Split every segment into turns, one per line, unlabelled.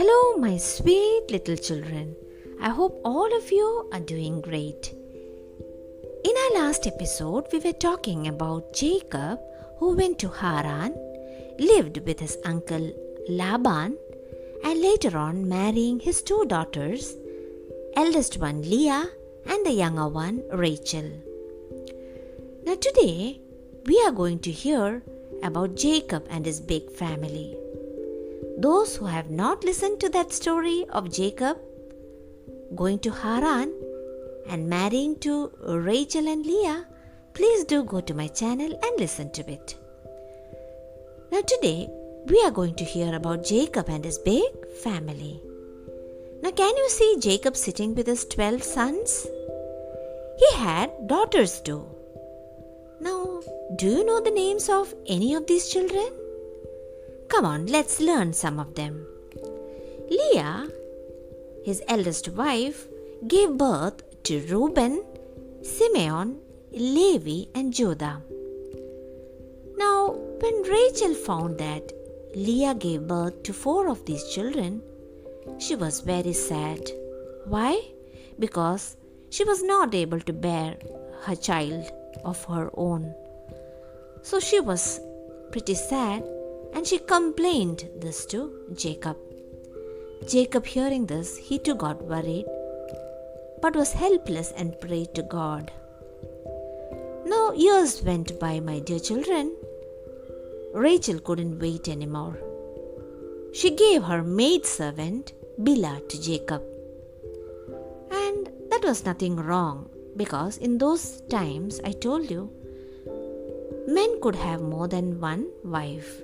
Hello, my sweet little children. I hope all of you are doing great. In our last episode, we were talking about Jacob who went to Haran, lived with his uncle Laban, and later on marrying his two daughters, eldest one Leah and the younger one Rachel. Now today, we are going to hear about Jacob and his big family. Those who have not listened to that story of Jacob going to Haran and marrying to Rachel and Leah, please do go to my channel and listen to it. Now today, we are going to hear about Jacob and his big family. Now can you see Jacob sitting with his 12 sons? He had daughters too. Now, do you know the names of any of these children? Come on, let's learn some of them. Leah, his eldest wife, gave birth to Ruben, Simeon, Levi, and Judah. Now, when Rachel found that Leah gave birth to 4 of these children, she was very sad. Why? Because she was not able to bear her child of her own. So she was pretty sad and she complained this to Jacob. Jacob, hearing this, he too got worried but was helpless and prayed to God. Now years went by, my dear children. Rachel couldn't wait anymore. She gave her maidservant Bilhah to Jacob. And that was nothing wrong, because in those times, I told you, men could have more than one wife.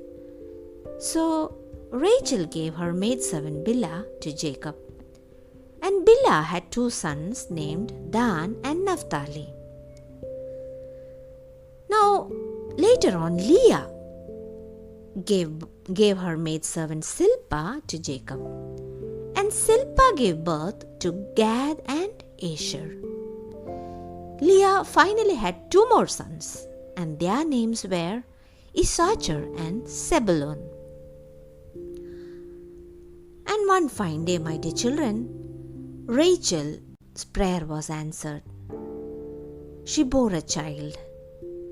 So Rachel gave her maidservant Bilhah to Jacob. And Bilhah had 2 sons named Dan and Naphtali. Now later on, Leah gave her maidservant Silpah to Jacob. And Silpah gave birth to Gad and Asher. Leah finally had 2 more sons, and their names were Issachar and Zebulun. And one fine day, my dear children, Rachel's prayer was answered. She bore a child,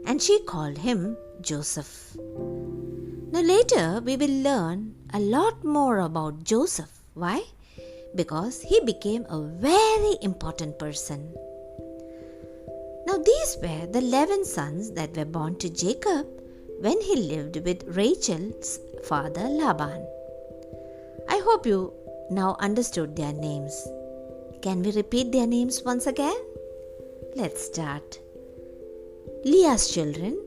and she called him Joseph. Now later, we will learn a lot more about Joseph. Why? Because he became a very important person. Now these were the 11 sons that were born to Jacob when he lived with Rachel's father Laban. I hope you now understood their names. Can we repeat their names once again? Let's start. Leah's children: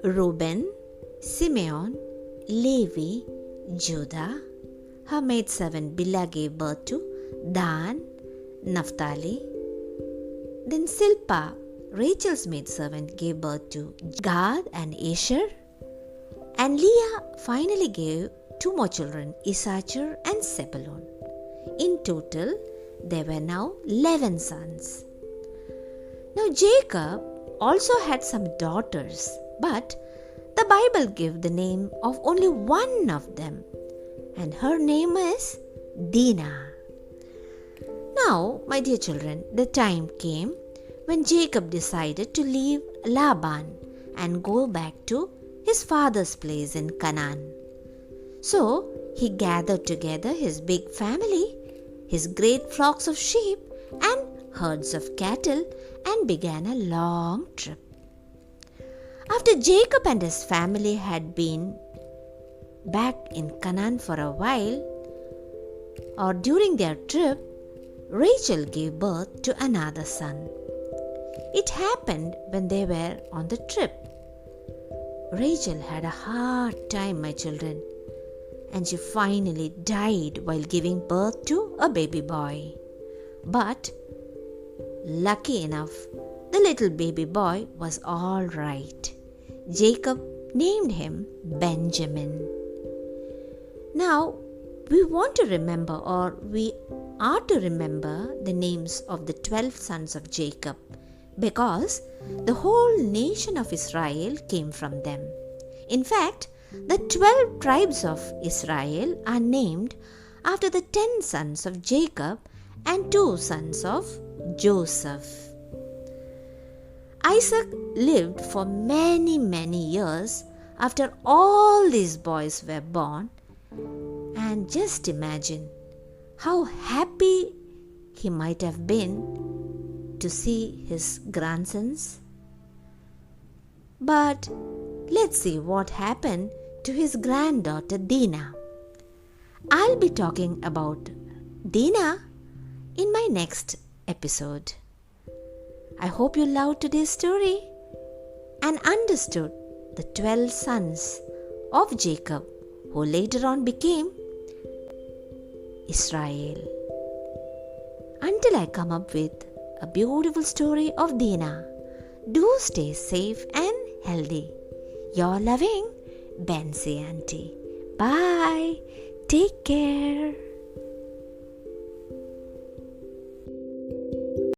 Ruben, Simeon, Levi, Judah. Her maidservant Bilhah gave birth to Dan, Naphtali. Then Silpah, Rachel's maidservant, gave birth to Gad and Asher. And Leah finally gave 2 more children, Issachar and Zebulun. In total, there were now 11 sons. Now Jacob also had some daughters, but the Bible gives the name of only one of them, and her name is Dinah. Now, my dear children, the time came when Jacob decided to leave Laban and go back to his father's place in Canaan. So, he gathered together his big family, his great flocks of sheep and herds of cattle, and began a long trip. After Jacob and his family had been back in Canaan for a while, or during their trip, Rachel gave birth to another son. It happened when they were on the trip. Rachel had a hard time, my children, and she finally died while giving birth to a baby boy. But lucky enough, the little baby boy was all right. Jacob named him Benjamin. Now, we want to remember, or we are to remember, the names of the 12 sons of Jacob, because the whole nation of Israel came from them. In fact, the 12 tribes of Israel are named after the 10 sons of Jacob and 2 sons of Joseph. Isaac lived for many, many years after all these boys were born, and just imagine how happy he might have been to see his grandsons. But let's see what happened to his granddaughter Dinah. I'll be talking about Dinah in my next episode. I hope you loved today's story and understood the 12 sons of Jacob who later on became Israel. Until I come up with a beautiful story of Dinah, do stay safe and healthy. Your loving Bensi Auntie. Bye. Take care.